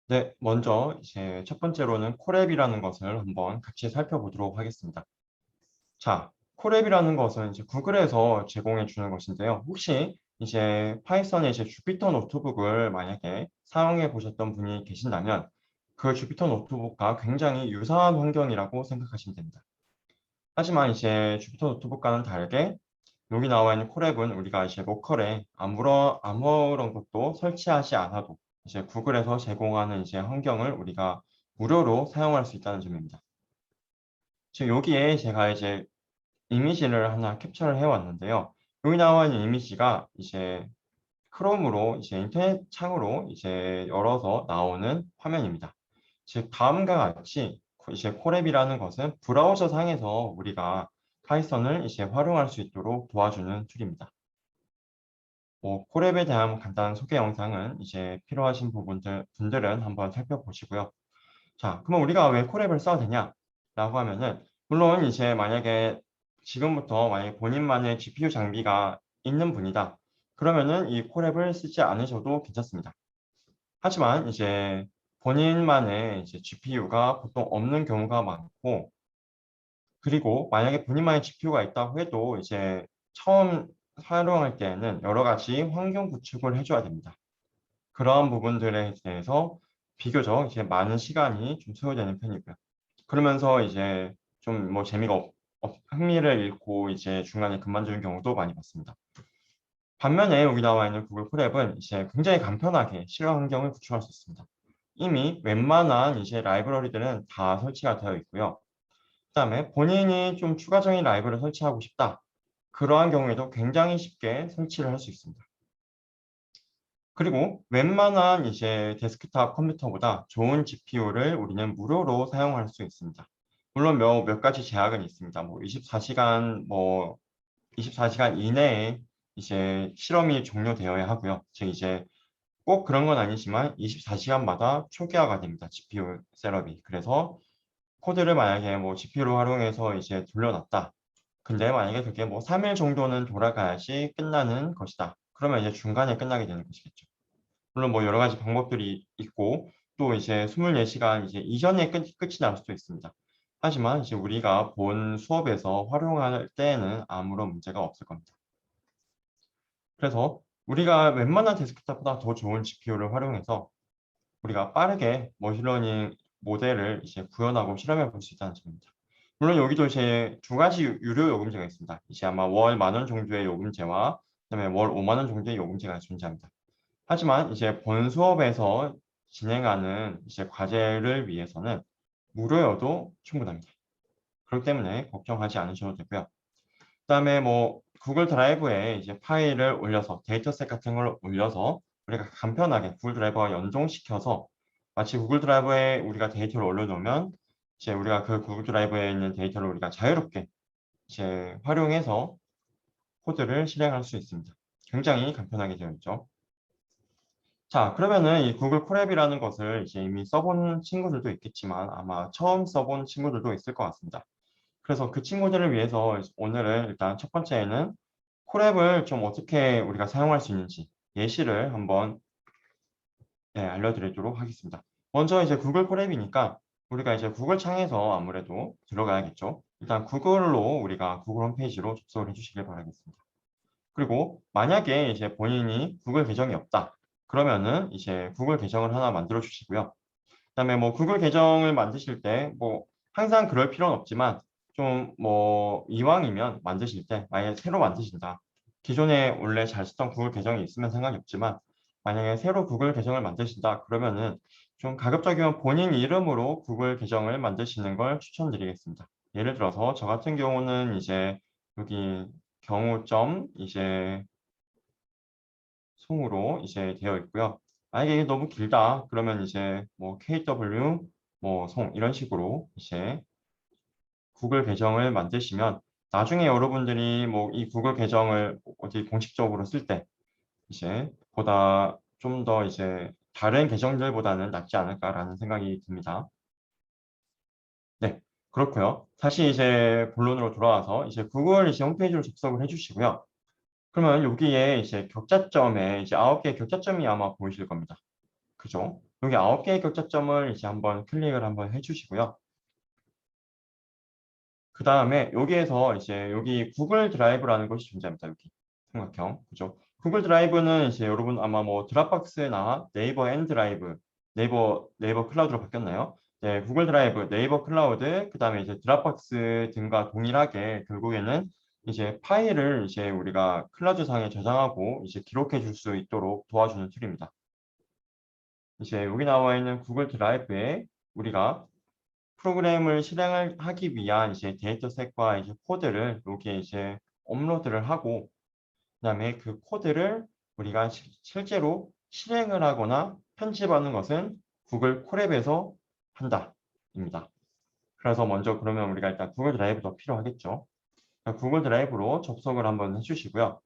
네, 먼저 이제 첫 번째로는 콜앱이라는 것을 한번 같이 살펴보도록 하겠습니다. 자, 콜앱이라는 것은 이제 구글에서 제공해 주는 것인데요. 혹시 이제 파이썬의 이제 주피터 노트북을 만약에 사용해 보셨던 분이 계신다면 그 주피터 노트북과 굉장히 유사한 환경이라고 생각하시면 됩니다. 하지만 이제 주피터 노트북과는 다르게 여기 나와 있는 콜앱은 우리가 이제 로컬에 아무런 것도 설치하지 않아도 이제 구글에서 제공하는 이제 환경을 우리가 무료로 사용할 수 있다는 점입니다. 지금 여기에 제가 이제 이미지를 하나 캡처를 해왔는데요. 여기 나와 있는 이미지가 이제 크롬으로 이제 인터넷 창으로 이제 열어서 나오는 화면입니다. 즉 다음과 같이 이제 콜앱이라는 것은 브라우저 상에서 우리가 파이썬을 이제 활용할 수 있도록 도와주는 툴입니다. 콜앱에 대한 간단한 소개 영상은 이제 필요하신 분들은 한번 살펴보시고요. 자, 그러면 우리가 왜 콜앱을 써야 되냐? 라고 하면은, 물론 이제 만약에 지금부터 만약에 본인만의 GPU 장비가 있는 분이다. 그러면은 이 콜앱을 쓰지 않으셔도 괜찮습니다. 하지만 이제 본인만의 이제 GPU가 보통 없는 경우가 많고, 그리고 만약에 본인만의 GPU가 있다고 해도 이제 처음 활용할 때에는 여러 가지 환경 구축을 해줘야 됩니다. 그러한 부분들에 대해서 비교적 이제 많은 시간이 좀 소요되는 편이고요. 그러면서 이제 좀 뭐 재미가 흥미를 잃고 이제 중간에 그만두는 경우도 많이 봤습니다. 반면에 여기 나와 있는 구글 콜앱은 이제 굉장히 간편하게 실행 환경을 구축할 수 있습니다. 이미 웬만한 이제 라이브러리들은 다 설치가 되어 있고요. 그다음에 본인이 좀 추가적인 라이브를 설치하고 싶다. 그러한 경우에도 굉장히 쉽게 설치를 할 수 있습니다. 그리고 웬만한 이제 데스크탑 컴퓨터보다 좋은 GPU를 우리는 무료로 사용할 수 있습니다. 물론 몇 가지 제약은 있습니다. 24시간 이내에 이제 실험이 종료되어야 하고요. 즉 이제 꼭 그런 건 아니지만 24시간마다 초기화가 됩니다. GPU 셋업이. 그래서 코드를 만약에 GPU를 활용해서 이제 돌려놨다. 근데 만약에 그게 3일 정도는 돌아가야지 끝나는 것이다. 그러면 이제 중간에 끝나게 되는 것이겠죠. 물론 여러 가지 방법들이 있고 또 이제 24시간 이제 이전에 끝이 날 수도 있습니다. 하지만 이제 우리가 본 수업에서 활용할 때에는 아무런 문제가 없을 겁니다. 그래서 우리가 웬만한 데스크탑보다 더 좋은 GPU를 활용해서 우리가 빠르게 머신러닝 모델을 이제 구현하고 실험해 볼 수 있다는 점입니다. 물론 여기도 이제 두 가지 유료 요금제가 있습니다. 이제 아마 월 10,000원 정도의 요금제와 그다음에 월 50,000원 정도의 요금제가 존재합니다. 하지만 이제 본 수업에서 진행하는 이제 과제를 위해서는 무료여도 충분합니다. 그렇기 때문에 걱정하지 않으셔도 되고요. 그다음에 구글 드라이브에 이제 파일을 올려서 데이터셋 같은 걸 올려서 우리가 간편하게 구글 드라이브와 연동시켜서 마치 구글 드라이브에 우리가 데이터를 올려놓으면 이제 우리가 그 구글 드라이브에 있는 데이터를 우리가 자유롭게 이제 활용해서 코드를 실행할 수 있습니다. 굉장히 간편하게 되어 있죠. 자, 그러면은 이 구글 콜앱이라는 것을 이제 이미 써본 친구들도 있겠지만 아마 처음 써본 친구들도 있을 것 같습니다. 그래서 그 친구들을 위해서 오늘은 일단 첫 번째는 콜앱을 좀 어떻게 우리가 사용할 수 있는지 예시를 한번 알려드리도록 하겠습니다. 먼저 이제 구글 콜앱이니까 우리가 이제 구글 창에서 아무래도 들어가야겠죠. 일단 구글로 우리가 구글 홈페이지로 접속을 해주시길 바라겠습니다. 그리고 만약에 이제 본인이 구글 계정이 없다. 그러면은 이제 구글 계정을 하나 만들어 주시고요. 그다음에 구글 계정을 만드실 때 항상 그럴 필요는 없지만 좀 이왕이면 만드실 때 만약에 새로 만드신다. 기존에 원래 잘 쓰던 구글 계정이 있으면 상관이 없지만 만약에 새로 구글 계정을 만드신다 그러면은 좀 가급적이면 본인 이름으로 구글 계정을 만드시는 걸 추천드리겠습니다. 예를 들어서 저 같은 경우는 이제 여기 경우점 이제 송으로 이제 되어 있고요. 만약에 이게 너무 길다 그러면 이제 KW 송 이런 식으로 이제 구글 계정을 만드시면 나중에 여러분들이 이 구글 계정을 어디 공식적으로 쓸 때 이제 보다 좀 더 이제 다른 계정들보다는 낫지 않을까라는 생각이 듭니다. 네, 그렇고요. 다시 이제 본론으로 돌아와서 이제 구글 이제 홈페이지로 접속을 해주시고요. 그러면 여기에 이제 격자점에 이제 9개의 격자점이 아마 보이실 겁니다. 그죠? 여기 9개의 격자점을 이제 한번 클릭을 한번 해주시고요. 그 다음에 여기에서 이제 여기 구글 드라이브라는 것이 존재합니다. 여기 삼각형, 그죠? 구글 드라이브는 이제 여러분 아마 뭐 드랍박스나 네이버 앤 드라이브, 네이버 클라우드로 바뀌었나요? 네, 구글 드라이브, 네이버 클라우드, 그 다음에 이제 드랍박스 등과 동일하게 결국에는 이제 파일을 이제 우리가 클라우드 상에 저장하고 이제 기록해 줄 수 있도록 도와주는 툴입니다. 이제 여기 나와 있는 구글 드라이브에 우리가 프로그램을 실행을 하기 위한 이제 데이터셋과 이제 코드를 여기에 이제 업로드를 하고 그다음에 그 코드를 우리가 실제로 실행을 하거나 편집하는 것은 구글 콜앱에서 한다입니다. 그래서 먼저 그러면 우리가 일단 구글 드라이브도 필요하겠죠. 구글 드라이브로 접속을 한번 해주시고요.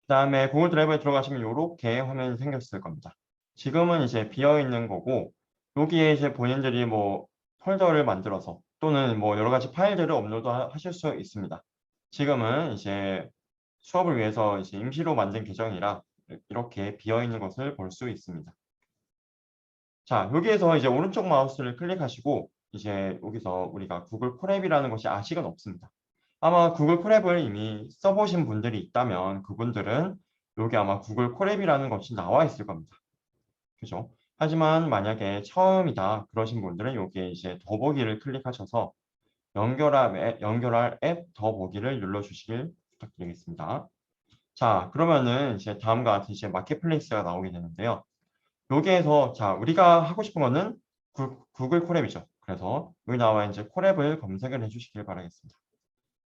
그다음에 구글 드라이브에 들어가시면 이렇게 화면이 생겼을 겁니다. 지금은 이제 비어 있는 거고 여기에 이제 본인들이 뭐 폴더를 만들어서 또는 뭐 여러 가지 파일들을 업로드 하실 수 있습니다. 지금은 이제 수업을 위해서 이제 임시로 만든 계정이라 이렇게 비어 있는 것을 볼 수 있습니다. 자, 여기에서 이제 오른쪽 마우스를 클릭하시고 이제 여기서 우리가 구글 콜앱이라는 것이 아직은 없습니다. 아마 구글 콜앱을 이미 써보신 분들이 있다면 그분들은 여기 아마 구글 콜앱이라는 것이 나와 있을 겁니다. 그죠? 하지만 만약에 처음이다 그러신 분들은 여기에 이제 더보기를 클릭하셔서 연결할 앱 더보기를 눌러주시길 부탁드리겠습니다. 자, 그러면은 이제 다음과 같이 이제 마켓플레이스가 나오게 되는데요. 여기에서 자 우리가 하고 싶은 거는 구글 콜앱이죠. 그래서 여기 나와 이제 콜앱을 검색을 해주시길 바라겠습니다.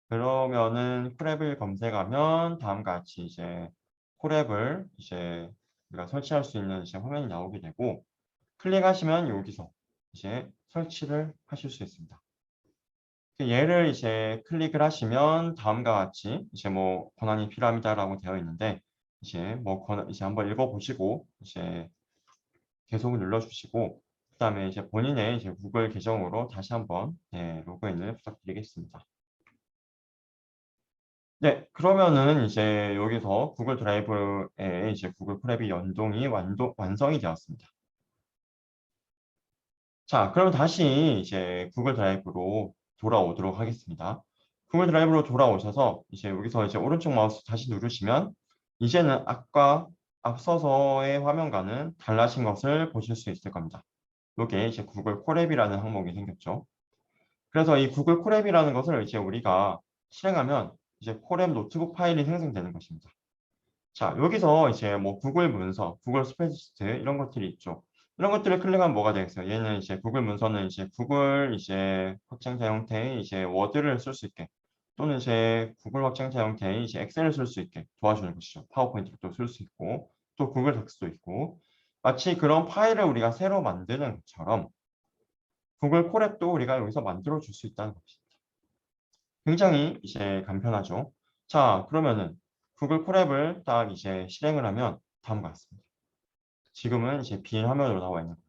그러면은 콜앱을 검색하면 다음과 같이 이제 콜앱을 이제 우리가 설치할 수 있는 이제 화면이 나오게 되고 클릭하시면 여기서 이제 설치를 하실 수 있습니다. 얘를 이제 클릭을 하시면 다음과 같이 이제 뭐 권한이 필요합니다라고 되어 있는데 이제 뭐 이제 한번 읽어보시고 이제 계속을 눌러주시고 그다음에 이제 본인의 이제 구글 계정으로 다시 한번 로그인을 부탁드리겠습니다. 네, 그러면은 이제 여기서 구글 드라이브에 이제 구글 콜앱이 연동이 완성이 되었습니다. 자, 그럼 다시 이제 구글 드라이브로 돌아오도록 하겠습니다. 구글 드라이브로 돌아오셔서 이제 여기서 이제 오른쪽 마우스 다시 누르시면 이제는 아까 앞서서의 화면과는 달라진 것을 보실 수 있을 겁니다. 이게 이제 구글 콜앱이라는 항목이 생겼죠. 그래서 이 구글 콜앱이라는 것을 이제 우리가 실행하면 이제 콜앱 노트북 파일이 생성되는 것입니다. 자, 여기서 이제 뭐 구글 문서, 구글 스프레드시트 이런 것들이 있죠. 이런 것들을 클릭하면 뭐가 되겠어요? 얘는 이제 구글 문서는 이제 구글 이제 확장자 형태의 이제 워드를 쓸 수 있게 또는 이제 구글 확장자 형태의 이제 엑셀을 쓸 수 있게 도와주는 것이죠. 파워포인트도 쓸 수 있고 또 구글 덕스도 있고 마치 그런 파일을 우리가 새로 만드는 것처럼 구글 콜앱도 우리가 여기서 만들어 줄 수 있다는 것입니다. 굉장히 이제 간편하죠. 자, 그러면은 구글 콜앱을 딱 이제 실행을 하면 다음과 같습니다. 지금은 이제 빈 화면으로 나와 있는 거예요.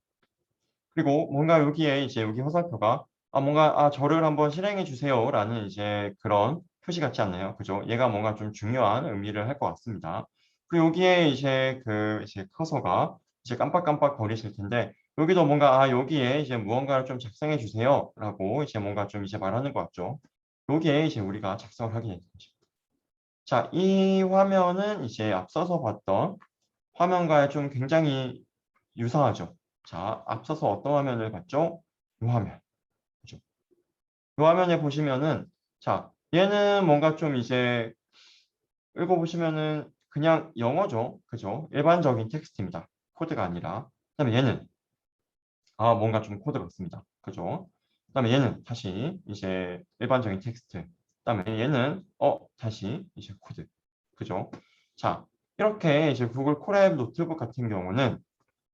그리고 뭔가 여기에 이제 여기 화살표가 뭔가 저를 한번 실행해 주세요라는 이제 그런 표시 같지 않나요? 그죠? 얘가 뭔가 좀 중요한 의미를 할 것 같습니다. 그리고 여기에 이제 그 이제 커서가 이제 깜빡깜빡 거리실 텐데 여기도 뭔가 여기에 이제 무언가를 좀 작성해 주세요라고 이제 뭔가 좀 이제 말하는 것 같죠? 여기에 이제 우리가 작성을 하게 되는 거죠. 자, 이 화면은 이제 앞서서 봤던 화면과 좀 굉장히 유사하죠. 자, 앞서서 어떤 화면을 봤죠? 이 화면. 그죠? 이 화면에 보시면은 자, 얘는 뭔가 좀 이제 읽어보시면은 그냥 영어죠. 그죠? 일반적인 텍스트입니다. 코드가 아니라. 그다음에 얘는 뭔가 좀 코드 같습니다. 그죠? 그다음에 얘는 다시 이제 일반적인 텍스트. 그다음에 얘는 다시 이제 코드. 그죠? 자, 이렇게 이제 구글 콜앱 노트북 같은 경우는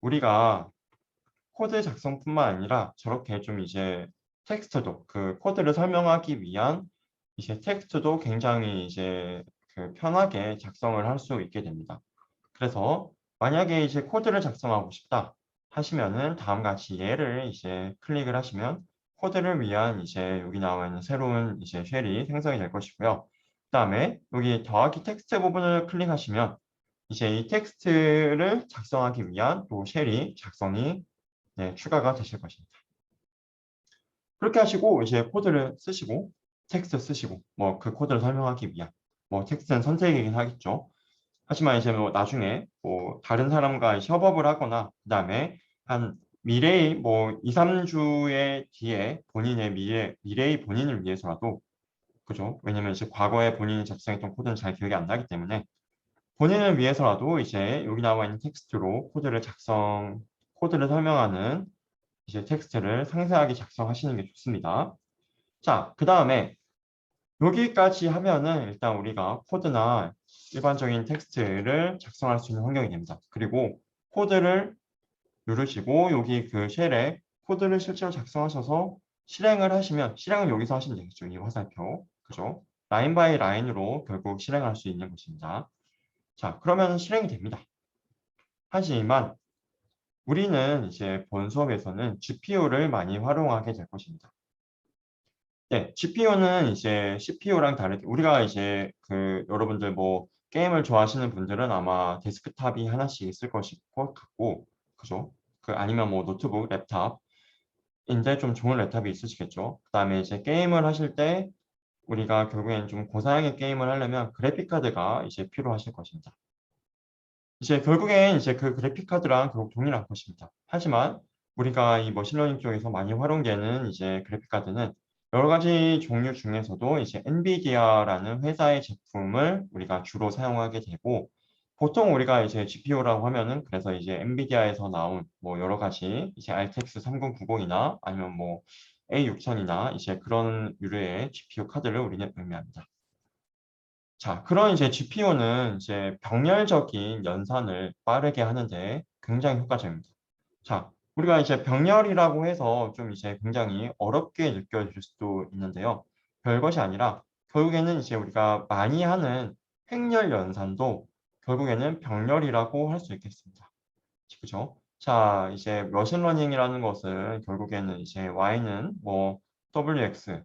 우리가 코드 작성뿐만 아니라 저렇게 좀 이제 텍스트도 그 코드를 설명하기 위한 이제 텍스트도 굉장히 이제 그 편하게 작성을 할 수 있게 됩니다. 그래서 만약에 이제 코드를 작성하고 싶다 하시면은 다음과 같이 얘를 이제 클릭을 하시면 코드를 위한 이제 여기 나와 있는 새로운 이제 쉘이 생성이 될 것이고요. 그다음에 여기 더하기 텍스트 부분을 클릭하시면 이제 이 텍스트를 작성하기 위한 또 쉘이 작성이 추가가 되실 것입니다. 그렇게 하시고 이제 코드를 쓰시고 텍스트 쓰시고 뭐 그 코드를 설명하기 위한 뭐 텍스트는 선택이긴 하겠죠. 하지만 이제 뭐 나중에 뭐 다른 사람과 협업을 하거나 그다음에 한 미래의 뭐 2, 3주의 뒤에 본인의 미래의 본인을 위해서라도 그죠? 왜냐면 이제 과거에 본인이 작성했던 코드는 잘 기억이 안 나기 때문에 본인을 위해서라도 이제 여기 나와 있는 텍스트로 코드를 설명하는 이제 텍스트를 상세하게 작성하시는 게 좋습니다. 자, 그 다음에 여기까지 하면은 일단 우리가 코드나 일반적인 텍스트를 작성할 수 있는 환경이 됩니다. 그리고 코드를 누르시고 여기 그 쉘에 코드를 실제로 작성하셔서 실행을 하시면 실행은 여기서 하시면 되겠죠. 이 화살표. 그죠? 라인 바이 라인으로 결국 실행할 수 있는 것입니다. 자, 그러면 실행이 됩니다. 하지만 우리는 이제 본 수업에서는 GPU를 많이 활용하게 될 것입니다. 네, GPU는 이제 CPU랑 다르게 우리가 이제 그 여러분들 뭐 게임을 좋아하시는 분들은 아마 데스크탑이 하나씩 있을 것일 것 같고, 그죠? 그 아니면 뭐 노트북, 랩탑인데 좀 좋은 랩탑이 있으시겠죠. 그다음에 이제 게임을 하실 때 우리가 결국엔 좀 고사양의 게임을 하려면 그래픽 카드가 이제 필요하실 것입니다. 이제 결국엔 이제 그 그래픽 카드랑 결국 동일한 것입니다. 하지만 우리가 이 머신러닝 쪽에서 많이 활용되는 이제 그래픽 카드는 여러 가지 종류 중에서도 이제 엔비디아라는 회사의 제품을 우리가 주로 사용하게 되고 보통 우리가 이제 GPU라고 하면은 그래서 이제 엔비디아에서 나온 뭐 여러 가지 이제 RTX 3090이나 아니면 뭐 A6000이나 이제 그런 유료의 GPU 카드를 우리는 의미합니다. 자, 그런 이제 GPU는 이제 병렬적인 연산을 빠르게 하는데 굉장히 효과적입니다. 자, 우리가 이제 병렬이라고 해서 좀 이제 굉장히 어렵게 느껴질 수도 있는데요. 별것이 아니라 결국에는 이제 우리가 많이 하는 행렬 연산도 결국에는 병렬이라고 할 수 있겠습니다. 그죠? 자, 이제 머신러닝이라는 것은 결국에는 이제 Y는 뭐 WX,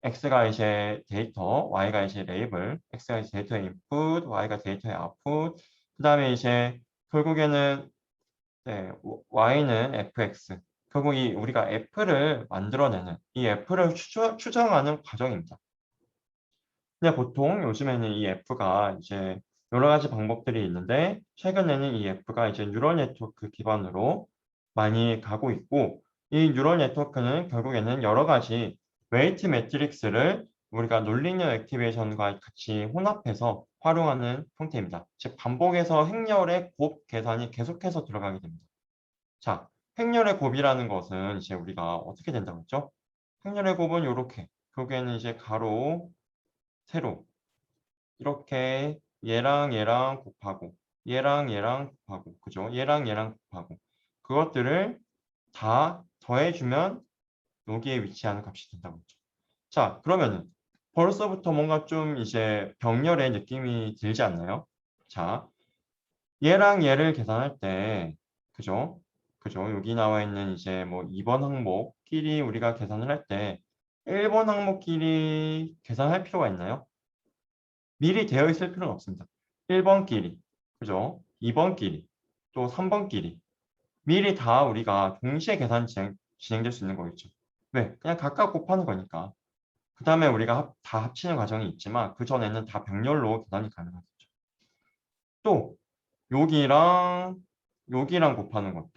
X가 이제 데이터, Y가 이제 레이블, X가 이제 데이터의 인풋, Y가 데이터의 아웃풋, 그 다음에 이제 결국에는 Y는 fx. 결국 이 우리가 f를 만들어내는 이 f를 추정하는 과정입니다. 근데 보통 요즘에는 이 f가 이제 여러 가지 방법들이 있는데 최근에는 이 f가 이제 뉴럴 네트워크 기반으로 많이 가고 있고 이 뉴럴 네트워크는 결국에는 여러 가지 웨이트 매트릭스를 우리가 논리니어 액티베이션과 같이 혼합해서 활용하는 형태입니다. 즉 반복해서 행렬의 곱 계산이 계속해서 들어가게 됩니다. 자, 행렬의 곱이라는 것은 이제 우리가 어떻게 된다고 했죠? 행렬의 곱은 이렇게 결국에는 이제 가로, 세로 이렇게 얘랑 얘랑 곱하고 얘랑 얘랑 곱하고 그죠? 얘랑 얘랑 곱하고 그것들을 다 더해주면 여기에 위치하는 값이 된다고 했죠. 자, 그러면은 벌써부터 뭔가 좀 이제 병렬의 느낌이 들지 않나요? 자, 얘랑 얘를 계산할 때 그죠? 그죠? 여기 나와 있는 이제 뭐 2번 항목끼리 우리가 계산을 할 때 1번 항목끼리 계산할 필요가 있나요? 미리 되어 있을 필요는 없습니다. 1번끼리, 그죠? 2번끼리, 또 3번끼리 미리 다 우리가 동시에 진행될 수 있는 거겠죠. 왜? 그냥 각각 곱하는 거니까. 그 다음에 우리가 다 합치는 과정이 있지만 그 전에는 다 병렬로 계산이 가능하겠죠. 또 여기랑 곱하는 것도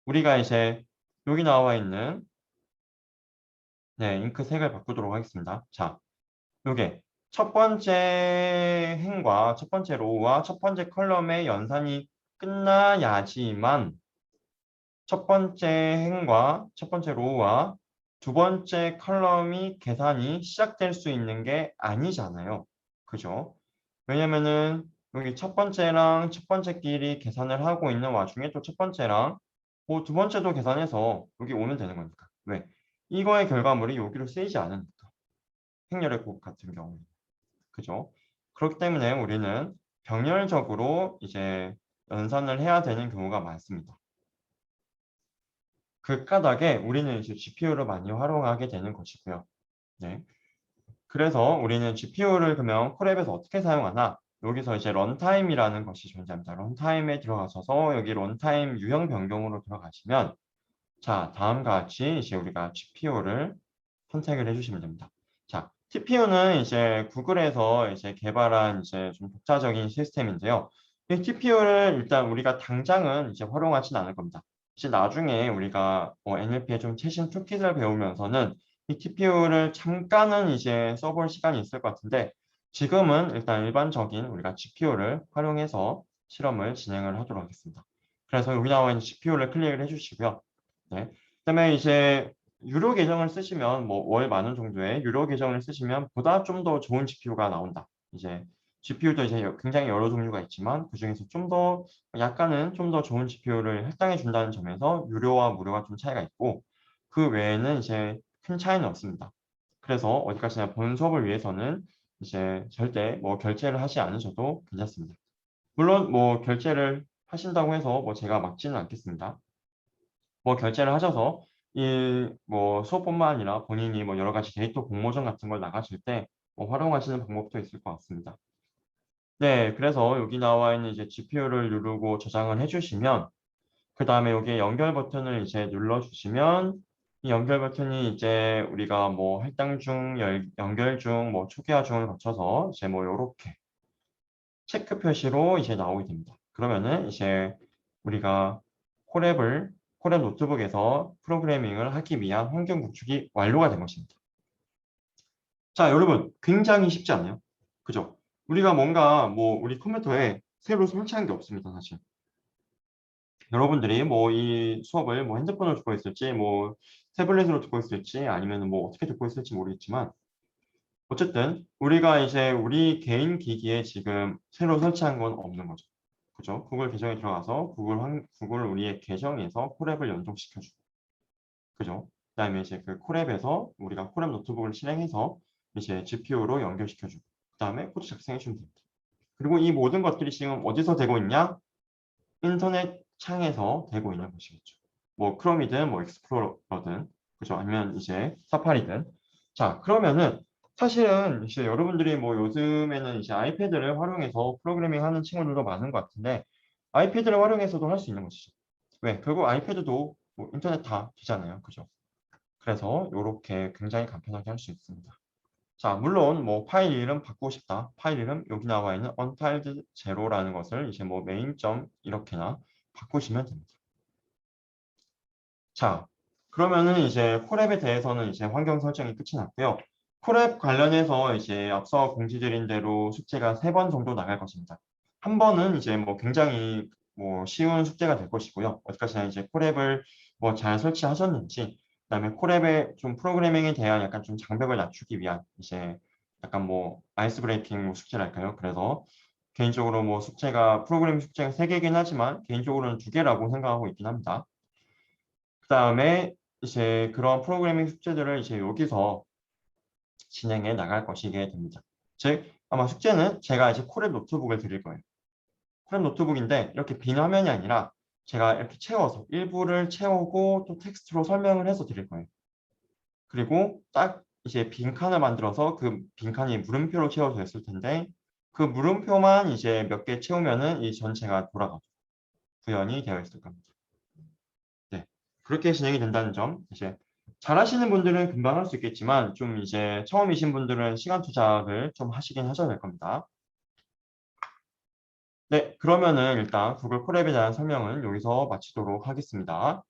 우리가 이제 여기 나와 있는 잉크 색을 바꾸도록 하겠습니다. 자, 요게 첫 번째 행과 첫 번째 로우와 첫 번째 컬럼의 연산이 끝나야지만 첫 번째 행과 첫 번째 로우와 두 번째 컬럼이 계산이 시작될 수 있는 게 아니잖아요. 그죠? 왜냐면은 여기 첫 번째랑 첫 번째끼리 계산을 하고 있는 와중에 또 첫 번째랑 뭐 두 번째도 계산해서 여기 오면 되는 거니까. 왜? 이거의 결과물이 여기로 쓰이지 않으니까. 행렬의 곱 같은 경우에. 그죠? 그렇기 때문에 우리는 병렬적으로 이제 연산을 해야 되는 경우가 많습니다. 그 까닭에 우리는 이제 GPU를 많이 활용하게 되는 것이고요. 네. 그래서 우리는 GPU를 그러면 콜앱에서 어떻게 사용하나? 여기서 이제 런타임이라는 것이 존재합니다. 런타임에 들어가셔서 여기 런타임 유형 변경으로 들어가시면 자, 다음과 같이 이제 우리가 GPU를 선택을 해주시면 됩니다. 자, TPU는 이제 구글에서 이제 개발한 이제 좀 독자적인 시스템인데요. 이 TPU를 일단 우리가 당장은 이제 활용하진 않을 겁니다. 이제 나중에 우리가 NLP의 좀 최신 툴킷을 배우면서는 이 TPU를 잠깐은 이제 써볼 시간이 있을 것 같은데 지금은 일단 일반적인 우리가 GPU를 활용해서 실험을 진행을 하도록 하겠습니다. 그래서 여기 나와 있는 GPU를 클릭을 해주시고요. 네. 그다음에 이제 유료 계정을 쓰시면 뭐 월 10,000원 정도의 유료 계정을 쓰시면 보다 좀 더 좋은 GPU가 나온다. 이제 GPU도 이제 굉장히 여러 종류가 있지만 그중에서 좀 더 약간은 좀 더 좋은 GPU를 할당해 준다는 점에서 유료와 무료가 좀 차이가 있고 그 외에는 이제 큰 차이는 없습니다. 그래서 어디까지나 본 수업을 위해서는 이제 절대 뭐 결제를 하지 않으셔도 괜찮습니다. 물론 뭐 결제를 하신다고 해서 뭐 제가 막지는 않겠습니다. 뭐 결제를 하셔서 이 뭐 수업뿐만 아니라 본인이 뭐 여러 가지 데이터 공모전 같은 걸 나가실 때 뭐 활용하시는 방법도 있을 것 같습니다. 네, 그래서 여기 나와 있는 이제 GPU를 누르고 저장을 해주시면 그 다음에 여기에 연결 버튼을 이제 눌러주시면 이 연결 버튼이 이제 우리가 뭐 할당 중, 연결 중, 뭐 초기화 중을 거쳐서 이제 뭐 요렇게 체크 표시로 이제 나오게 됩니다. 그러면은 이제 우리가 콜앱 노트북에서 프로그래밍을 하기 위한 환경 구축이 완료가 된 것입니다. 자, 여러분 굉장히 쉽지 않나요? 그죠? 우리가 뭔가 뭐 우리 컴퓨터에 새로 설치한 게 없습니다, 사실. 여러분들이 뭐 이 수업을 뭐 핸드폰으로 듣고 있을지 뭐 태블릿으로 듣고 있을지 아니면 뭐 어떻게 듣고 있을지 모르겠지만 어쨌든 우리가 이제 우리 개인 기기에 지금 새로 설치한 건 없는 거죠. 그죠? 구글 계정에 들어가서 구글 우리의 계정에서 콜앱을 연동시켜주고 그죠? 그다음에 이제 그 콜앱에서 우리가 콜앱 노트북을 실행해서 이제 GPU로 연결시켜주고 그다음에 코드 작성해 주면 됩니다. 그리고 이 모든 것들이 지금 어디서 되고 있냐? 인터넷 창에서 되고 있는 것이겠죠. 뭐 크롬이든 뭐 익스플로러든 그죠? 아니면 이제 사파리든 자 그러면은 사실은 이제 여러분들이 뭐 요즘에는 이제 아이패드를 활용해서 프로그래밍 하는 친구들도 많은 것 같은데 아이패드를 활용해서도 할 수 있는 것이죠. 왜? 결국 아이패드도 뭐 인터넷 다 되잖아요. 그죠? 그래서 이렇게 굉장히 간편하게 할 수 있습니다. 자, 물론 뭐 파일 이름 바꾸고 싶다. 파일 이름 여기 나와 있는 untiled zero라는 것을 이제 뭐 메인.점 이렇게나 바꾸시면 됩니다. 자, 그러면은 이제 콜앱에 대해서는 이제 환경 설정이 끝이 났고요. 콜앱 관련해서 이제 앞서 공지드린 대로 숙제가 3번 정도 나갈 것입니다. 한 번은 이제 뭐 굉장히 뭐 쉬운 숙제가 될 것이고요. 어디까지나 이제 콜앱을 뭐 잘 설치하셨는지, 그다음에 콜앱의 좀 프로그래밍에 대한 약간 좀 장벽을 낮추기 위한 이제 약간 뭐 아이스 브레이킹 숙제랄까요? 그래서 개인적으로 뭐 숙제가 프로그래밍 숙제가 3개긴 하지만 개인적으로는 2개라고 생각하고 있긴 합니다. 그 다음에 이제 그런 프로그래밍 숙제들을 이제 여기서 진행해 나갈 것이게 됩니다. 즉, 아마 숙제는 제가 이제 콜앱 노트북을 드릴 거예요. 콜앱 노트북인데 이렇게 빈 화면이 아니라 제가 이렇게 채워서 일부를 채우고 또 텍스트로 설명을 해서 드릴 거예요. 그리고 딱 이제 빈칸을 만들어서 그 빈칸이 물음표로 채워져 있을 텐데 그 물음표만 이제 몇 개 채우면은 이 전체가 돌아가죠. 구현이 되어 있을 겁니다. 네. 그렇게 진행이 된다는 점, 이제 잘하시는 분들은 금방 할 수 있겠지만 좀 이제 처음이신 분들은 시간 투자를 좀 하시긴 하셔야 될 겁니다. 네, 그러면은 일단 구글 콜앱에 대한 설명은 여기서 마치도록 하겠습니다.